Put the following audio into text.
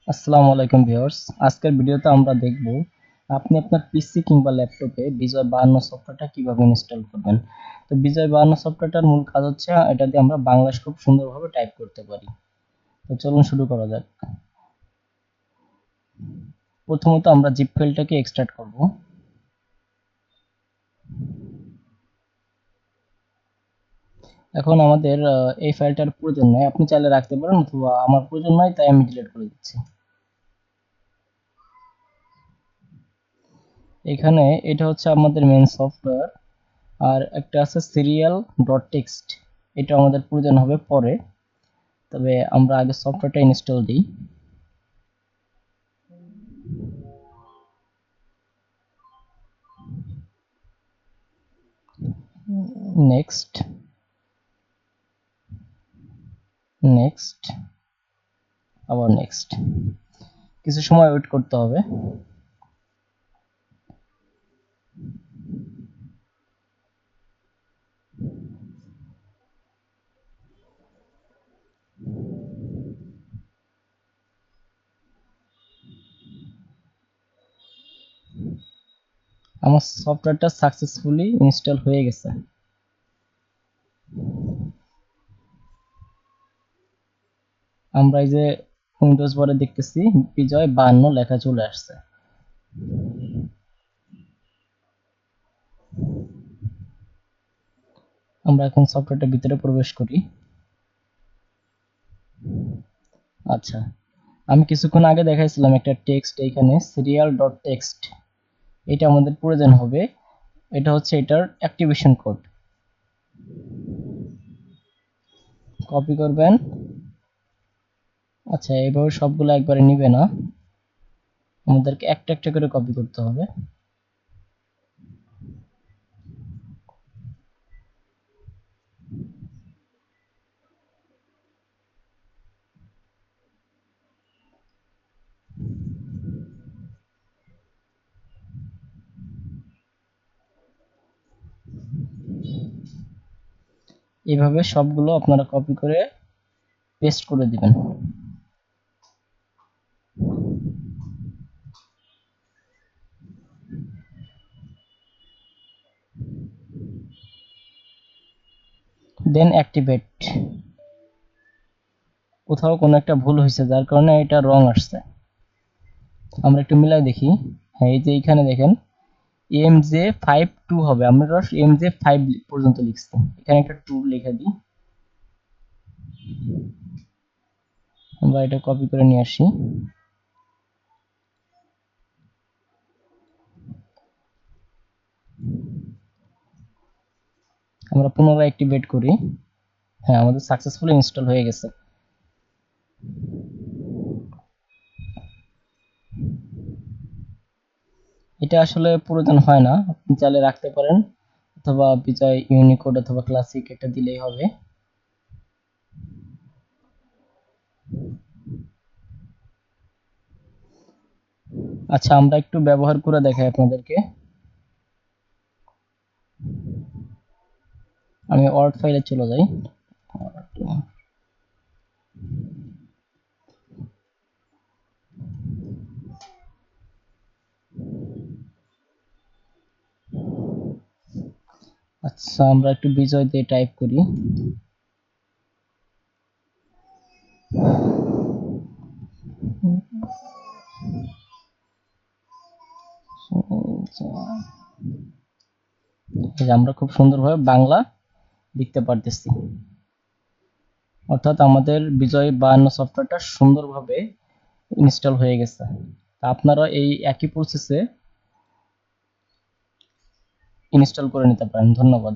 আসসালামু আলাইকুম ভিউয়ার্স। আজকের ভিডিওতে আমরা দেখব আপনি আপনার পিসি কিংবা ল্যাপটপে বিজয় 52 সফটওয়্যারটা কিভাবে ইনস্টল করবেন। তো বিজয় 52 সফটওয়্যারটার মূল কাজ হচ্ছে এটা দিয়ে আমরা বাংলাদেশ খুব সুন্দরভাবে টাইপ করতে পারি। তো চলুন শুরু করা যাক। প্রথমত আমরা জিপ ফাইলটাকে এক্সট্রাক্ট করব। এখন আমাদের এই ফাইলটার প্রয়োজন নাই, আপনি চাইলে রাখতে পারেন, অথবা আমার প্রয়োজন নাই তাই আমি ডিলিট করে দিচ্ছি। এখানে এটা হচ্ছে আমাদের মেইন সফটওয়্যার, আর একটা আছে সিরিয়াল ডট টেক্সট, এটা আমাদের প্রয়োজন হবে পরে। তবে আমরা আগে সফটওয়্যারটা ইনস্টল দিই। নেক্সট, নেক্সট, আবার নেক্সট। কিছু সময় ওয়েট করতে হবে। আমার সফটওয়্যারটা সাকসেসফুলি ইনস্টল হয়ে গেছে। আমরা এই যে উইন্ডোজ বারে দেখতেছি বিজয় 52 লেখা চলে আসছে। আমরা এখন সফটওয়্যারটার ভিতরে প্রবেশ করি। আচ্ছা, আমি কিছুক্ষণ আগে দেখাইছিলাম একটা টেক্সট, এইখানে সিরিয়াল ডট টেক্সট, এটা আমাদের প্রয়োজন হবে। এটা হচ্ছে এটার অ্যাক্টিভেশন কোড। কপি করবেন। আচ্ছা, এইভাবে সবগুলো একবারে নিবে না, আমাদেরকে একটা একটা করে কপি করতে হবে। এভাবে সবগুলো আপনারা কপি করে পেস্ট করে দিবেন। দেন অ্যাক্টিভেট। কোথাও কোনো একটা ভুল হয়েছে যার কারণে এটা রং আসছে। আমরা একটু মিলাই দেখি। হ্যাঁ, এই যে এইখানে দেখেন MJ52 হবে, আমরা MJ5 পর্যন্ত লিখছি, এখানে একটা 2 লিখে দিই। আমরা এটা কপি করে নিয়ে আসি। আমরা পুনরায় অ্যাক্টিভেট করি। হ্যাঁ, আমাদের সাকসেসফুলি ইনস্টল হয়ে গেছে। এটা আসলে প্রয়োজন হয় না, আপনি চাইলে রাখতে পারেন, অথবা বিজয় ইউনিকোড অথবা ক্লাসিক এটা দিলেই হবে। আচ্ছা, আমরা একটু ব্যবহার করে দেখাই আপনাদেরকে। আমি ওয়ার্ড ফাইলে চলে যাই। আচ্ছা, আমরা একটু বিজয় দিয়ে টাইপ করি। আমরা খুব সুন্দরভাবে বাংলা লিখতে পারতেছি, অর্থাৎ আমাদের বিজয় 52 সফটওয়্যারটা সুন্দরভাবে ইনস্টল হয়ে গেছে। আপনারা এই একই প্রসেসে ইনস্টল করে নিতে পারেন। ধন্যবাদ।